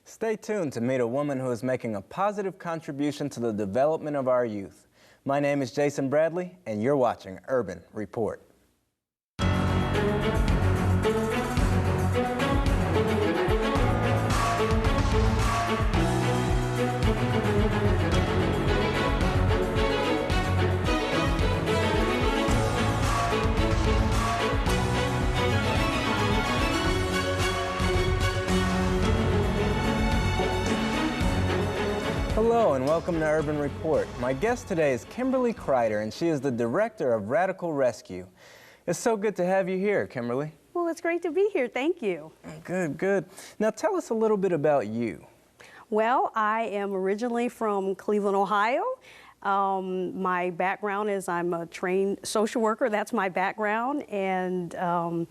Stay tuned to meet a woman who is making a positive contribution to the development of our youth. My name is Jason Bradley, and you're watching Urban Report. Hello and welcome to Urban Report. My guest today is Kimberly Kreider, and she is the director of Radical Rescue. It's so good to have you here, Kimberly. Well, it's great to be here. Thank you. Good, good. Now tell us a little bit about you. Well, I am originally from Cleveland, Ohio. My background is I'm a trained social worker. That's my background. And I'm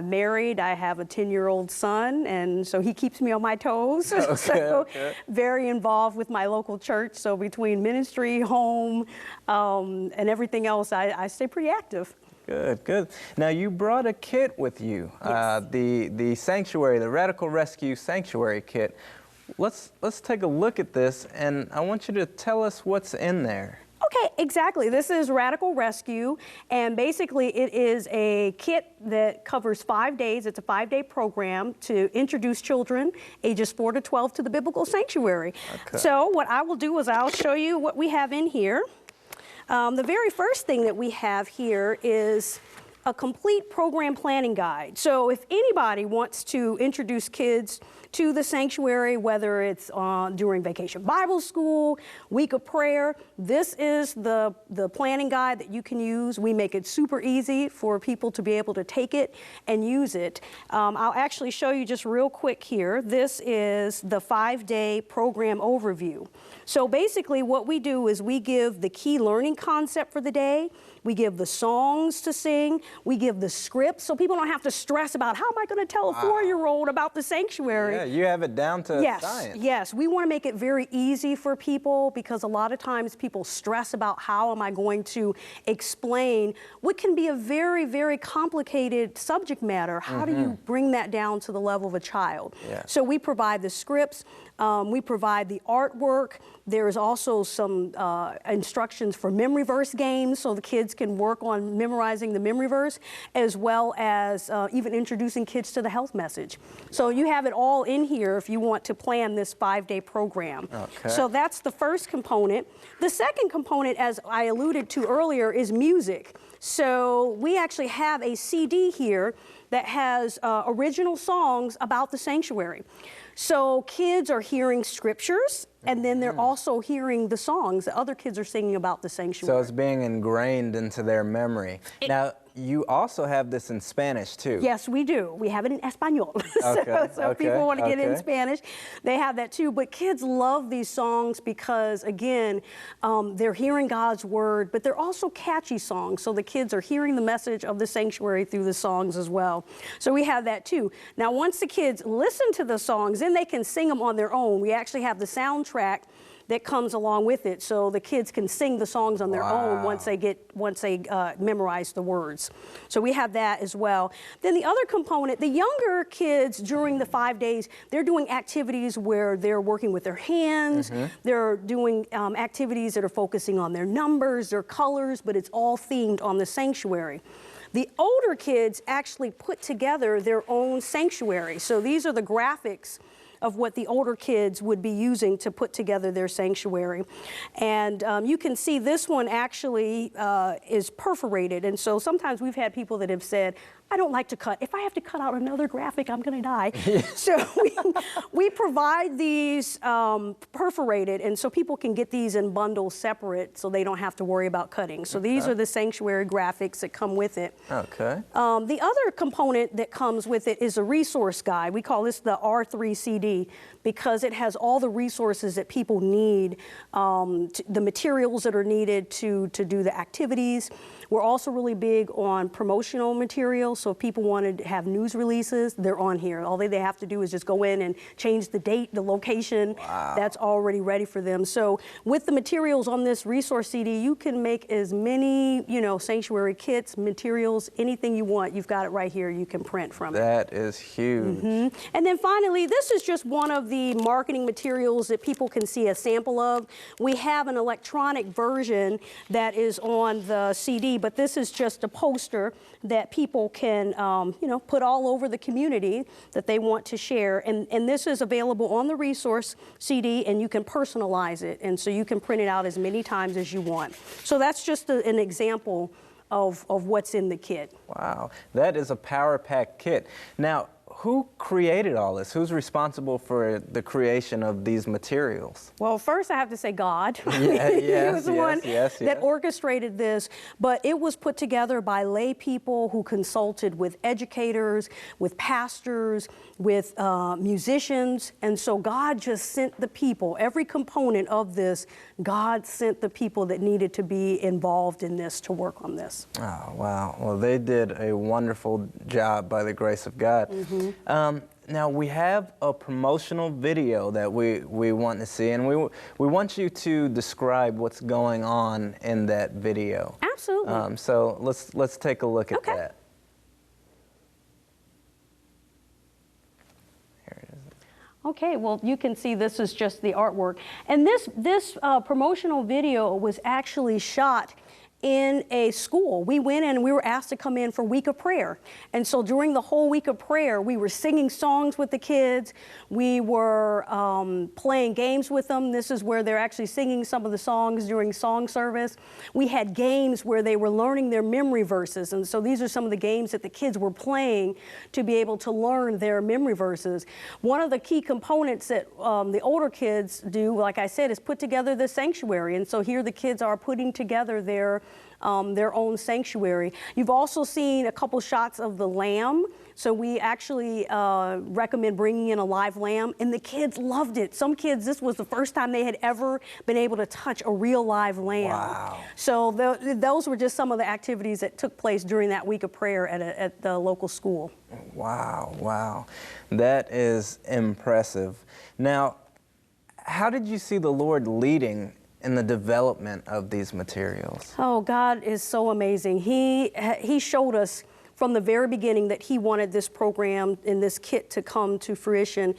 married. I have a 10-year-old son, and so he keeps me on my toes. Okay. Very involved with my local church. So between ministry, home, and everything else, I stay pretty active. Good, good. Now you brought a kit with you, yes. The Sanctuary, the Radical Rescue Sanctuary Kit. Let's take a look at this, and I want you to tell us what's in there. Okay, exactly. This is Radical Rescue, and basically it is a kit that covers 5 days. It's a 5-day program to introduce children ages 4 to 12 to the biblical sanctuary. Okay. So what I will do is I'll show you what we have in here. The very first thing that we have here is a complete program planning guide. So if anybody wants to introduce kids to the sanctuary, whether it's during Vacation Bible School, Week of Prayer, this is the planning guide that you can use. We make it super easy for people to be able to take it and use it. I'll actually show you just real quick here. This is the 5-day program overview. So basically what we do is we give the key learning concept for the day. We give the songs to sing. We give the script so people don't have to stress about how am I going to tell a 4-year-old about the sanctuary. Yeah, you have it down to science. Yes, we want to make it very easy for people because a lot of times people stress about how am I going to explain what can be a very, very complicated subject matter. How do you bring that down to the level of a child? Yeah. So we provide the scripts. We provide the artwork. There's also some instructions for memory verse games so the kids can work on memorizing the memory verse, as well as even introducing kids to the health message. So you have it all in here if you want to plan this 5-day program. Okay. So that's the first component. The second component, as I alluded to earlier, is music. So we actually have a CD here that has original songs about the sanctuary. So kids are hearing scriptures, and then they're also hearing the songs that other kids are singing about the sanctuary. So it's being ingrained into their memory. Now, you also have this in Spanish, too. Yes, we do. We have it in Espanol. So people want to get it in Spanish. They have that, too. But kids love these songs because, again, they're hearing God's word, but they're also catchy songs. So the kids are hearing the message of the sanctuary through the songs as well. So we have that, too. Now, once the kids listen to the songs, then they can sing them on their own. We actually have the soundtrack that comes along with it, so the kids can sing the songs on their own once they memorize the words. So we have that as well. Then the other component, the younger kids during the 5 days, they're doing activities where they're working with their hands. They're doing activities that are focusing on their numbers, their colors, but it's all themed on the sanctuary. The older kids actually put together their own sanctuary. So these are the graphics of what the older kids would be using to put together their sanctuary. And you can see this one actually is perforated. And so sometimes we've had people that have said, I don't like to cut. If I have to cut out another graphic, I'm going to die. So we provide these perforated, and so people can get these in bundles separate so they don't have to worry about cutting. So these are the sanctuary graphics that come with it. Okay. The other component that comes with it is a resource guide. We call this the R3 CD because it has all the resources that people need, the materials that are needed to do the activities. We're also really big on promotional material. So if people want to have news releases, they're on here. All they have to do is just go in and change the date, the location. Wow. That's already ready for them. So with the materials on this resource CD, you can make as many, sanctuary kits, materials, anything you want. You've got it right here. You can print from it. That is huge. And then finally, this is just one of the marketing materials that people can see a sample of. We have an electronic version that is on the CD, but this is just a poster that people can, put all over the community that they want to share. And this is available on the resource CD, and you can personalize it. And so you can print it out as many times as you want. So that's just an example of what's in the kit. Wow, that is a power-packed kit. Now, who created all this? Who's responsible for the creation of these materials? Well, first I have to say God. Yes, He was the one yes. that orchestrated this, but it was put together by lay people who consulted with educators, with pastors, with musicians, and so God just sent the people. Every component of this, God sent the people that needed to be involved in this to work on this. Oh, wow. Well, they did a wonderful job by the grace of God. Now, we have a promotional video that we want to see, and we want you to describe what's going on in that video. Absolutely. So let's take a look at that. Here it is. Okay, well, you can see this is just the artwork. And this promotional video was actually shot in a school. We went in and we were asked to come in for Week of Prayer. And so during the whole week of prayer, we were singing songs with the kids. We were playing games with them. This is where they're actually singing some of the songs during song service. We had games where they were learning their memory verses. And so these are some of the games that the kids were playing to be able to learn their memory verses. One of the key components that the older kids do, like I said, is put together the sanctuary. And so here the kids are putting together their own sanctuary. You've also seen a couple shots of the lamb. So we actually recommend bringing in a live lamb, and the kids loved it. Some kids, this was the first time they had ever been able to touch a real live lamb. Wow. So those were just some of the activities that took place during that week of prayer at the local school. Wow, wow. That is impressive. Now, how did you see the Lord leading in the development of these materials? Oh, God is so amazing. He showed us from the very beginning that he wanted this program and this kit to come to fruition.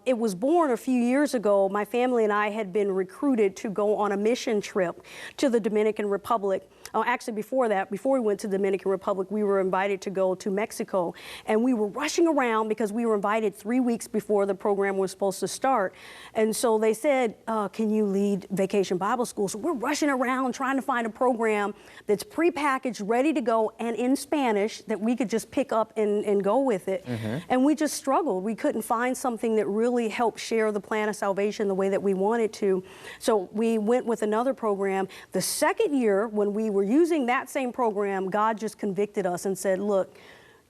It was born a few years ago. My family and I had been recruited to go on a mission trip to the Dominican Republic. Actually, before that, before we went to the Dominican Republic, we were invited to go to Mexico. And we were rushing around because we were invited 3 weeks before the program was supposed to start. And so they said, can you lead Vacation Bible School? So we're rushing around trying to find a program that's prepackaged, ready to go, and in Spanish that we could just pick up and go with it. And we just struggled. We couldn't find something that really helped share the plan of salvation the way that we wanted to. So we went with another program. The second year, when we were using that same program, God just convicted us and said, look,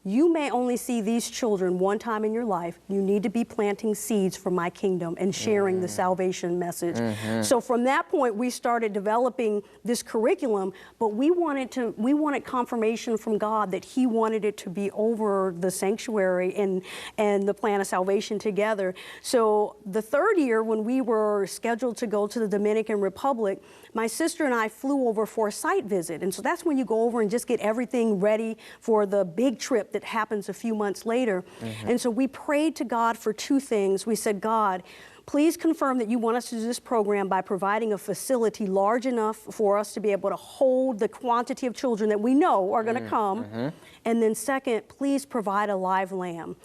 you may only see these children one time in your life. You need to be planting seeds for my kingdom and sharing the salvation message. So from that point, we started developing this curriculum, but we wanted confirmation from God that he wanted it to be over the sanctuary and the plan of salvation together. So the third year, when we were scheduled to go to the Dominican Republic, my sister and I flew over for a site visit. And so that's when you go over and just get everything ready for the big trip that happens a few months later. And so we prayed to God for two things. We said, God, please confirm that you want us to do this program by providing a facility large enough for us to be able to hold the quantity of children that we know are going to come. And then second, please provide a live lamb.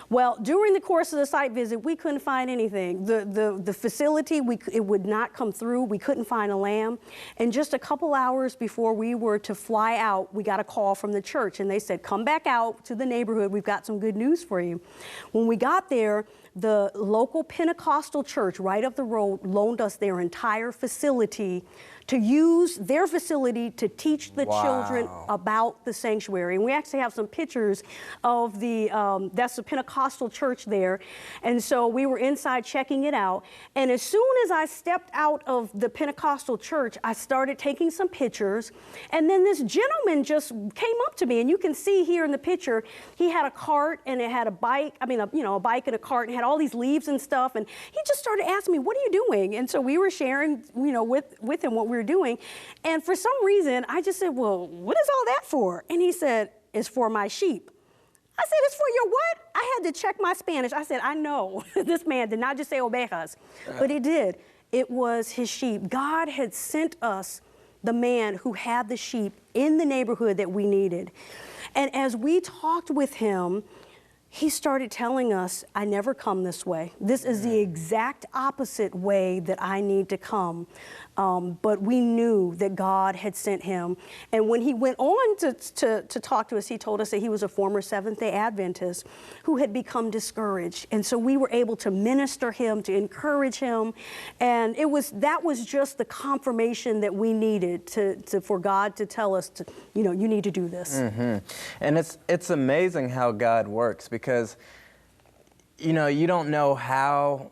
Well, during the course of the site visit, we couldn't find anything. The facility, it would not come through. We couldn't find a lamb. And just a couple hours before we were to fly out, we got a call from the church, and they said, come back out to the neighborhood. We've got some good news for you. When we got there, the local Pentecostal church right up the road loaned us their entire facility to use their facility to teach the children about the sanctuary. And we actually have some pictures of that's the Pentecostal church there. And so we were inside checking it out. And as soon as I stepped out of the Pentecostal church, I started taking some pictures. And then this gentleman just came up to me, and you can see here in the picture, he had a cart and it had a bike, a bike and a cart, and had all these leaves and stuff. And he just started asking me, what are you doing? And so we were sharing, with him what we were doing. And for some reason, I just said, well, what is all that for? And he said, it's for my sheep. I said, it's for your what? I had to check my Spanish. I said, I know this man did not just say ovejas, but he did. It was his sheep. God had sent us the man who had the sheep in the neighborhood that we needed. And as we talked with him, he started telling us, I never come this way. This is the exact opposite way that I need to come. But we knew that God had sent him. And when he went on to talk to us, he told us that he was a former Seventh-day Adventist who had become discouraged. And so we were able to minister him, to encourage him. And that was just the confirmation that we needed for God to tell us, you need to do this. Mm-hmm. And it's amazing how God works, because, you don't know how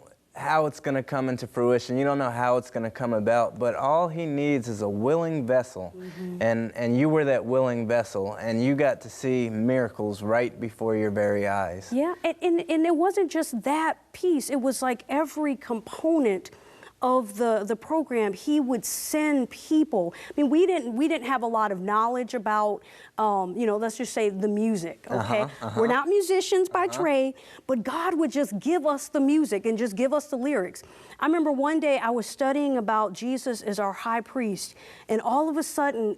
it's going to come into fruition. You don't know how it's going to come about, but all he needs is a willing vessel. Mm-hmm. And you were that willing vessel, and you got to see miracles right before your very eyes. Yeah, and it wasn't just that piece. It was like every component of the program. He would send people. I mean, we didn't have a lot of knowledge about, let's just say the music, okay? We're not musicians by trade, but God would just give us the music and just give us the lyrics. I remember one day I was studying about Jesus as our high priest, and all of a sudden,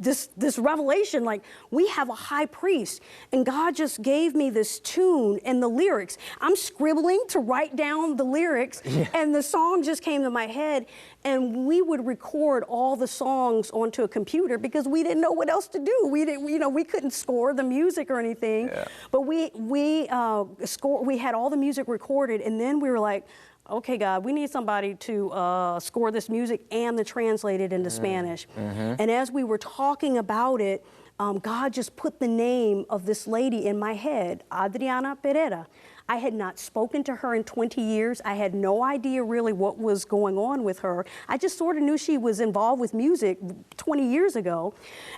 this revelation, like, we have a high priest, and God just gave me this tune and the lyrics. I'm scribbling to write down the lyrics, and the song just came to my head, and we would record all the songs onto a computer because we didn't know what else to do. We couldn't score the music or anything, but we had all the music recorded, and then we were like, okay, God, we need somebody to score this music and to translate it into Spanish. Mm-hmm. And as we were talking about it, God just put the name of this lady in my head, Adriana Pereira. I had not spoken to her in 20 years. I had no idea really what was going on with her. I just sort of knew she was involved with music 20 years ago.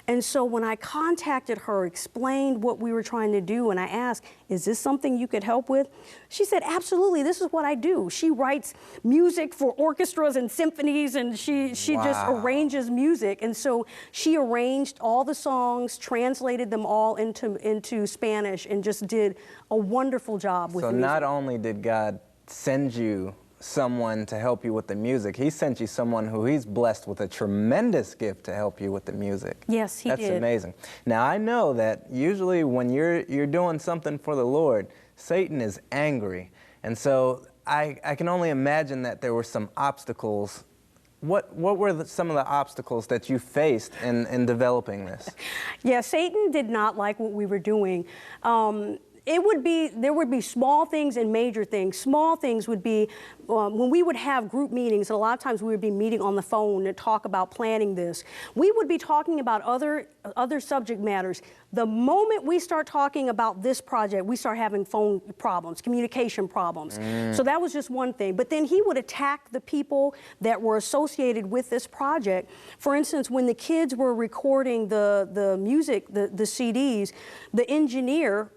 And so when I contacted her, explained what we were trying to do, and I asked, is this something you could help with? She said, absolutely, this is what I do. She writes music for orchestras and symphonies, and she just arranges music. And so she arranged all the songs, translated them all into Spanish, and just did a wonderful job with music. So music. not only did God send you someone to help you with the music, he sent you someone who he's blessed with a tremendous gift to help you with the music. Yes, he did. That's amazing. Now, I know that usually when you're doing something for the Lord, Satan is angry. And so I can only imagine that there were some obstacles. What were some of the obstacles that you faced in developing this? Yeah, Satan did not like what we were doing. There would be small things and major things. Small things would be when we would have group meetings, and a lot of times we would be meeting on the phone to talk about planning this. We would be talking about other subject matters. The moment we start talking about this project, we start having phone problems, communication problems. So that was just one thing. But then he would attack the people that were associated with this project. For instance, when the kids were recording the music, the CDs, the engineer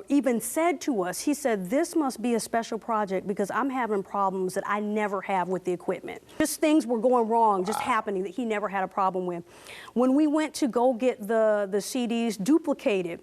even said to us, he said, this must be a special project because I'm having problems that I never have with the equipment. Just things were going wrong, just happening that he never had a problem with. When we went to go get the CDs duplicated,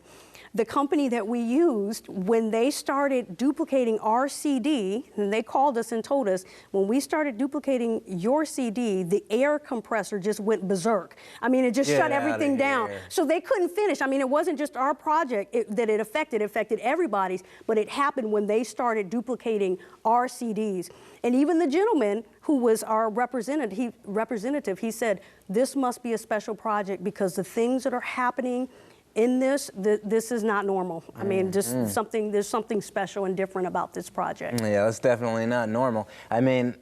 the company that we used, when they started duplicating our CD, and they called us and told us, when we started duplicating your CD, the air compressor just went berserk. I mean, it just shut everything down. So they couldn't finish. I mean, it wasn't just our project that it affected everybody's, but it happened when they started duplicating our CDs. And even the gentleman who was our representative, he said, this must be a special project because the things that are happening in this, this is not normal. I mean, just there's something special and different about this project. Yeah, it's definitely not normal. I mean,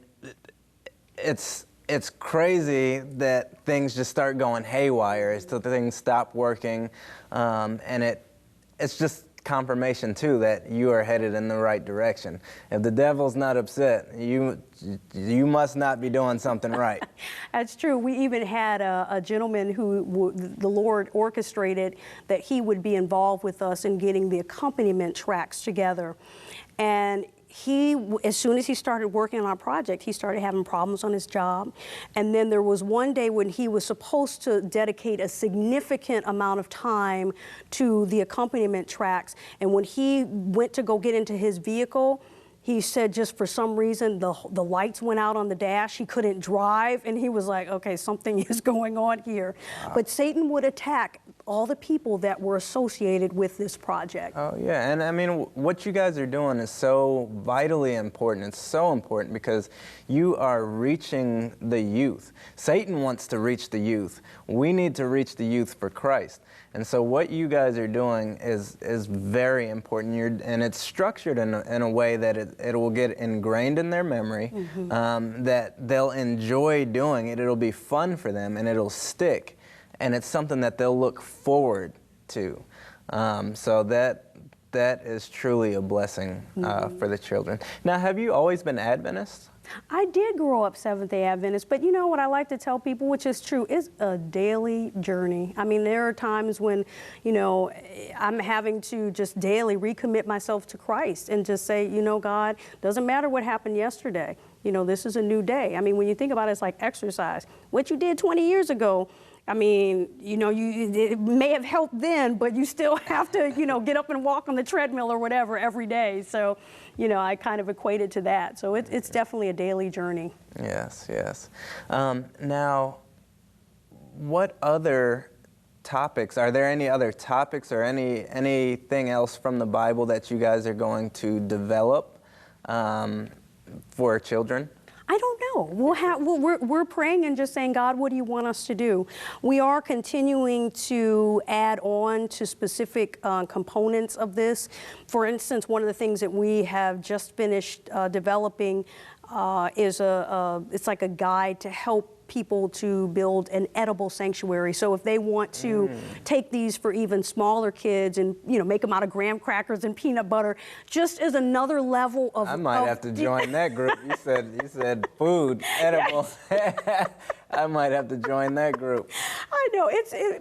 it's crazy that things just start going haywire as to things stop working, and it's just confirmation too that you are headed in the right direction. If the devil's not upset, you must not be doing something right. That's true. We even had a gentleman who the Lord orchestrated that he would be involved with us in getting the accompaniment tracks together. And as soon as he started working on our project, he started having problems on his job. And then there was one day when he was supposed to dedicate a significant amount of time to the accompaniment tracks. And when he went to go get into his vehicle, he said just for some reason the lights went out on the dash. He couldn't drive, and he was like, okay, something is going on here. Wow. But Satan would attack all the people that were associated with this project. Oh, yeah. And I mean, what you guys are doing is so vitally important. It's so important because you are reaching the youth. Satan wants to reach the youth. We need to reach the youth for Christ. And so what you guys are doing is very important. And it's structured in a way that it will get ingrained in their memory, that they'll enjoy doing it. It'll be fun for them, and it'll stick. And it's something that they'll look forward to. So that is truly a blessing for the children. Now, have you always been Adventist? I did grow up Seventh-day Adventist, but you know what I like to tell people, which is true, it's a daily journey. I mean, there are times when, you know, I'm having to just daily recommit myself to Christ and just say, you know, God, doesn't matter what happened yesterday. You know, this is a new day. I mean, when you think about it, it's like exercise. What you did 20 years ago, I mean, you know, it may have helped then, but you still have to, you know, get up and walk on the treadmill or whatever every day. So, you know, I kind of equate it to that. So it's definitely a daily journey. Yes, yes. Now, what other topics, are there any other topics or anything else from the Bible that you guys are going to develop for children? I don't know. We're praying and just saying, God, what do you want us to do? We are continuing to add on to specific components of this. For instance, one of the things that we have just finished developing is it's like a guide to help people to build an edible sanctuary. So if they want to take these for even smaller kids and, you know, make them out of graham crackers and peanut butter, just as another level of... I might have to join that group. You said food, edible. I might have to join that group. I know,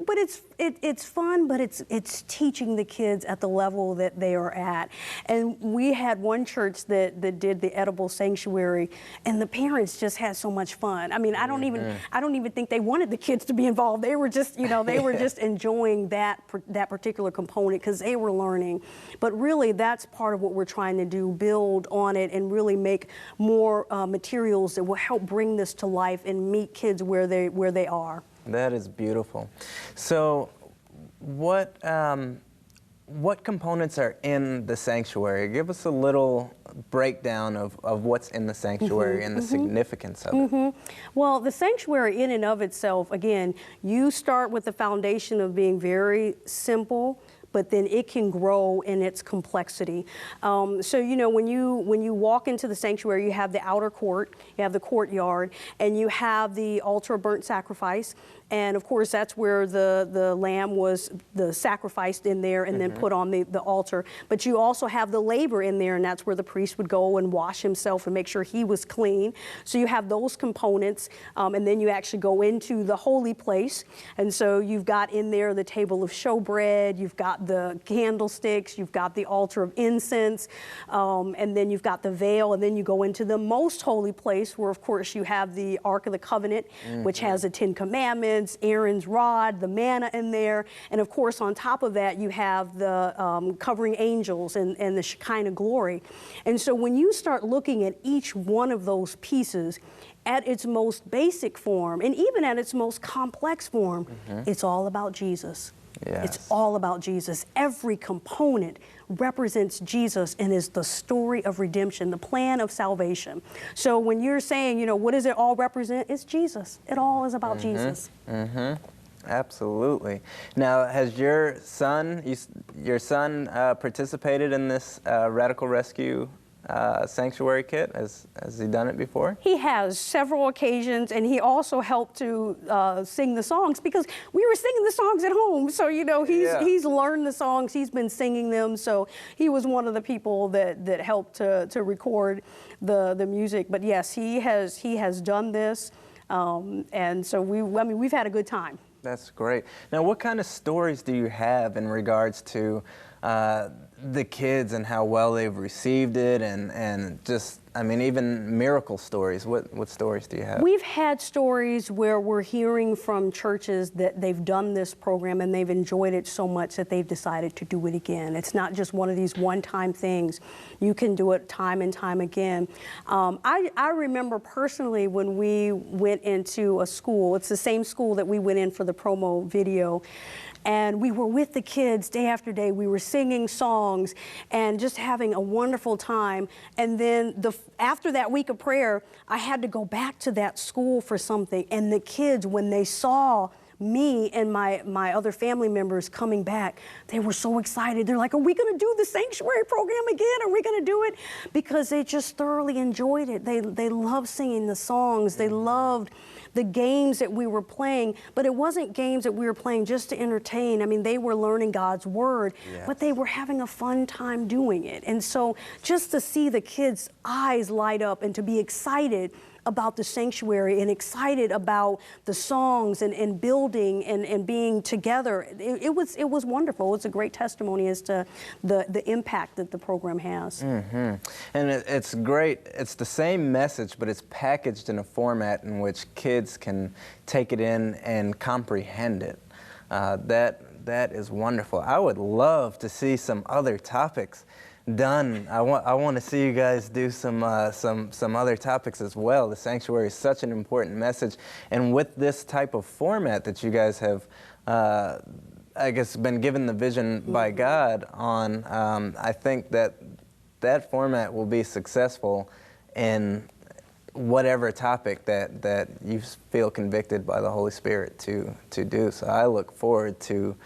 but it's fun, but it's teaching the kids at the level that they are at. And we had one church that did the edible sanctuary, and the parents just had so much fun. I mean, I don't even think they wanted the kids to be involved. They were just, you know, they were just enjoying that particular component because they were learning. But really, that's part of what we're trying to do, build on it and really make more materials that will help bring this to life and meet kids where they are. That is beautiful. So what components are in the sanctuary? Give us a little breakdown of what's in the sanctuary and the significance of it. Well, the sanctuary in and of itself, again, you start with the foundation of being very simple, but then it can grow in its complexity. So, you know, when you walk into the sanctuary, you have the outer court, you have the courtyard, and you have the altar of burnt sacrifice. And of course, that's where the lamb was sacrificed in there and then put on the altar. But you also have the laver in there, and that's where the priest would go and wash himself and make sure he was clean. So you have those components, and then you actually go into the holy place. And so you've got in there the table of showbread, you've got the candlesticks, you've got the altar of incense, and then you've got the veil, and then you go into the most holy place where, of course, you have the Ark of the Covenant, which has the 10 Commandments, Aaron's rod, the manna in there, and of course on top of that you have the covering angels and the Shekinah glory. And so when you start looking at each one of those pieces at its most basic form and even at its most complex form, it's all about Jesus. Yes. It's all about Jesus. Every component represents Jesus and is the story of redemption, the plan of salvation. So when you're saying, you know, what does it all represent? It's Jesus. It all is about Jesus. Absolutely. Now, has your son participated in this Radical Rescue Sanctuary Kit? Has he done it before? He has several occasions, and he also helped to sing the songs because we were singing the songs at home. So, you know, he's learned the songs, he's been singing them. So he was one of the people that helped to record the music. But yes, he has done this, and so we've had a good time. That's great. Now, what kind of stories do you have in regards to the kids and how well they've received it, and just, I mean, even miracle stories? What stories do you have? We've had stories where we're hearing from churches that they've done this program and they've enjoyed it so much that they've decided to do it again. It's not just one of these one-time things. You can do it time and time again. I remember personally when we went into a school, it's the same school that we went in for the promo video, and we were with the kids day after day. We were singing songs and just having a wonderful time. And then after that week of prayer, I had to go back to that school for something. And the kids, when they saw me and my other family members coming back, they were so excited. They're like, are we gonna do the sanctuary program again? Are we gonna do it? Because they just thoroughly enjoyed it. They loved singing the songs. They loved the games that we were playing, but it wasn't games that we were playing just to entertain. I mean, they were learning God's word, but they were having a fun time doing it. And so just to see the kids' eyes light up and to be excited about the sanctuary and excited about the songs and building and being together, it was wonderful. It's a great testimony as to the impact that the program has. Mm-hmm. And it's great. It's the same message, but it's packaged in a format in which kids can take it in and comprehend it. That is wonderful. I would love to see some other topics done. I want to see you guys do some other topics as well. The sanctuary is such an important message, and with this type of format that you guys have, I guess, been given the vision by God on, I think that format will be successful in whatever topic that you feel convicted by the Holy Spirit to do. So I look forward to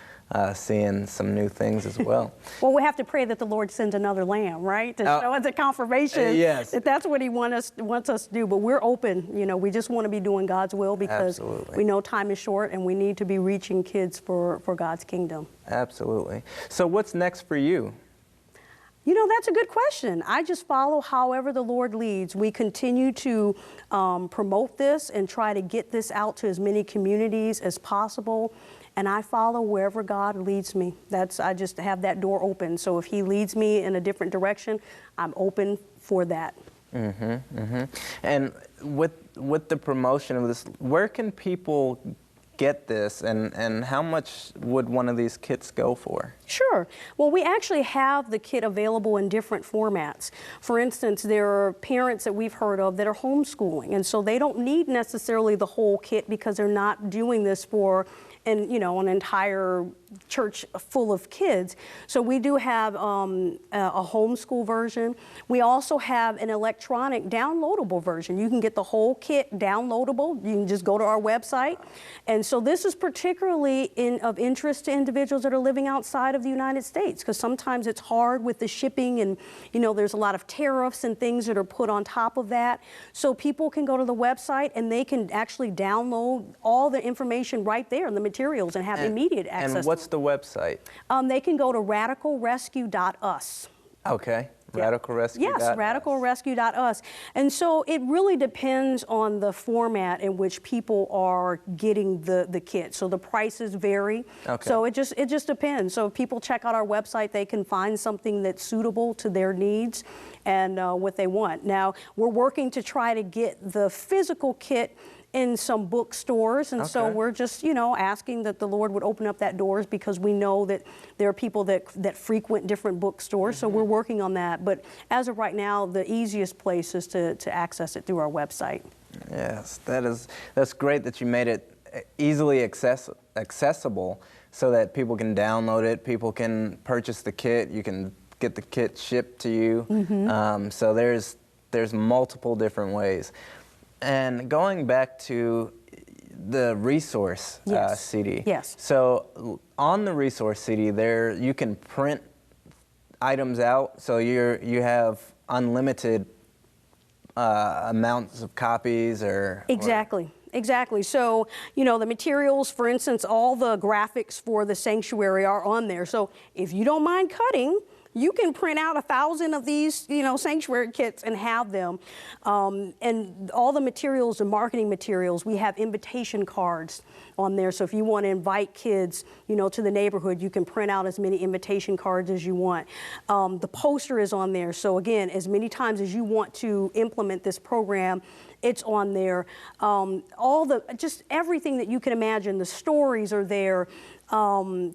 seeing some new things as well. Well, we have to pray that the Lord sends another lamb, right? To show us a confirmation that that's what He wants us to do. But we're open. You know, we just want to be doing God's will because we know time is short and we need to be reaching kids for God's kingdom. Absolutely. So what's next for you? You know, that's a good question. I just follow however the Lord leads. We continue to promote this and try to get this out to as many communities as possible. And I follow wherever God leads me. I just have that door open. So if He leads me in a different direction, I'm open for that. Mm-hmm, mm-hmm. And with the promotion of this, where can people get this, and how much would one of these kits go for? Sure. Well, we actually have the kit available in different formats. For instance, there are parents that we've heard of that are homeschooling, and so they don't need necessarily the whole kit because they're not doing this for an entire church full of kids. So we do have a homeschool version. We also have an electronic downloadable version. You can get the whole kit downloadable. You can just go to our website. And so this is particularly of interest to individuals that are living outside of the United States, because sometimes it's hard with the shipping, and there's a lot of tariffs and things that are put on top of that. So people can go to the website and they can actually download all the information right there in the materials and have immediate access. And what's the website? They can go to radicalrescue.us. Okay. RadicalRescue.us. Yes, radicalrescue.us. And so it really depends on the format in which people are getting the kit. So the prices vary. Okay. So it just depends. So if people check out our website, they can find something that's suitable to their needs and what they want. Now, we're working to try to get the physical kit in some bookstores, and so we're just, asking that the Lord would open up that doors, because we know that there are people that frequent different bookstores, so we're working on that. But as of right now, the easiest place is to access it through our website. Yes, that's great that you made it easily accessible so that people can download it, people can purchase the kit, you can get the kit shipped to you. So there's multiple different ways. And going back to the resource Yes. CD. Yes. So on the resource CD, there you can print items out, so you have unlimited amounts of copies, or Exactly. Exactly. So, you know, the materials, for instance, all the graphics for the sanctuary are on there. So if you don't mind cutting, you can print out 1,000 of these, you know, sanctuary kits and have them. And all the materials, the marketing materials, we have invitation cards on there. So if you want to invite kids, you know, to the neighborhood, you can print out as many invitation cards as you want. The poster is on there. So again, as many times as you want to implement this program, it's on there. Just everything that you can imagine, the stories are there.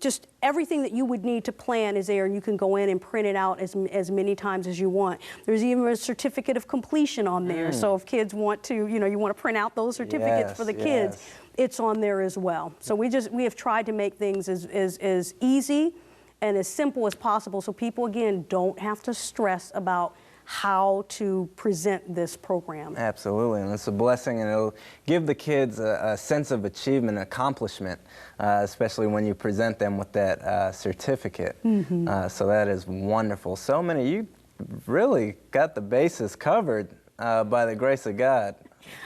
Just everything that you would need to plan is there, and you can go in and print it out as many times as you want. There's even a certificate of completion on there. So if kids want to, you know, you want to print out those certificates for the kids, it's on there as well. So we have tried to make things as easy and as simple as possible, so people, again, don't have to stress about how to present this program. Absolutely, and it's a blessing, and it'll give the kids a sense of achievement, accomplishment, especially when you present them with that certificate. So that is wonderful. So many, you really got the bases covered by the grace of God.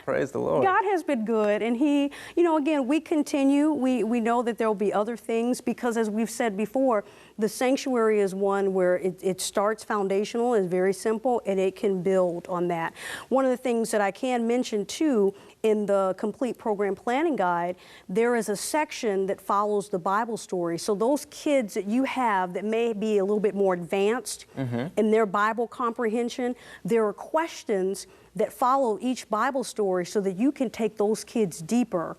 Praise the Lord. God has been good, and He, you know, again, we continue. We know that there will be other things, because as we've said before, the sanctuary is one where it starts foundational, is very simple, and it can build on that. One of the things that I can mention too, in the complete program planning guide, there is a section that follows the Bible story. So those kids that you have that may be a little bit more advanced in their Bible comprehension, there are questions that follow each Bible story so that you can take those kids deeper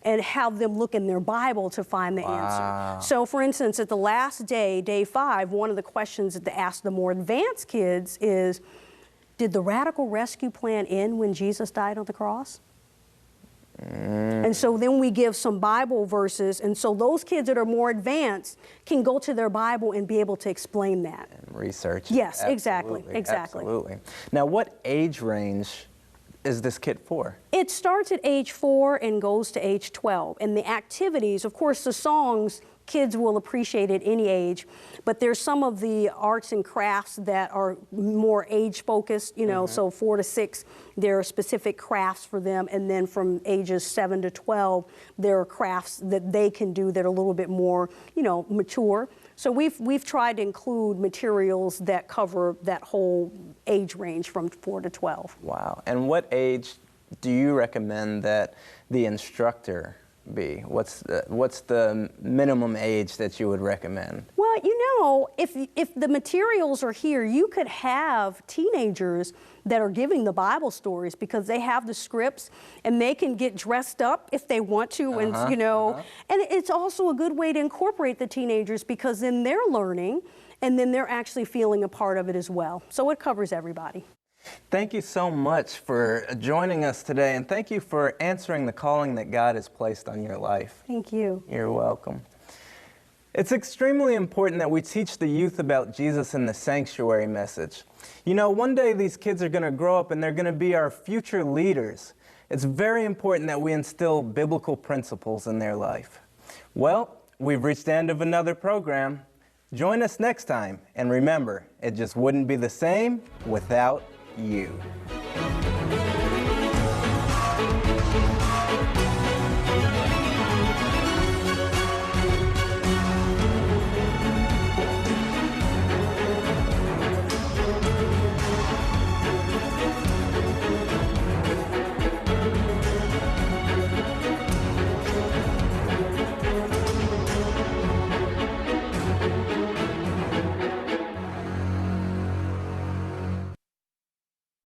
and have them look in their Bible to find the answer. So for instance, at the last day, day 5, one of the questions that they ask the more advanced kids is, did the radical rescue plan end when Jesus died on the cross? And so then we give some Bible verses, and so those kids that are more advanced can go to their Bible and be able to explain that. And research. Yes, Absolutely. exactly. Absolutely. Now, what age range is this kit for? It starts at age 4 and goes to age 12. And the activities, of course, the songs, kids will appreciate at any age, but there's some of the arts and crafts that are more age focused, you know, so 4 to 6, there are specific crafts for them, and then from ages 7 to 12, there are crafts that they can do that are a little bit more, you know, mature. So we've tried to include materials that cover that whole age range from 4 to 12. Wow. And what age do you recommend that the instructor be? What's the minimum age that you would recommend? Well, you know, if the materials are here, you could have teenagers that are giving the Bible stories, because they have the scripts and they can get dressed up if they want to, and you know, and it's also a good way to incorporate the teenagers, because then they're learning and then they're actually feeling a part of it as well. So it covers everybody. Thank you so much for joining us today, and thank you for answering the calling that God has placed on your life. Thank you. You're welcome. It's extremely important that we teach the youth about Jesus and the sanctuary message. You know, one day these kids are going to grow up and they're going to be our future leaders. It's very important that we instill biblical principles in their life. Well, we've reached the end of another program. Join us next time, and remember, it just wouldn't be the same without you.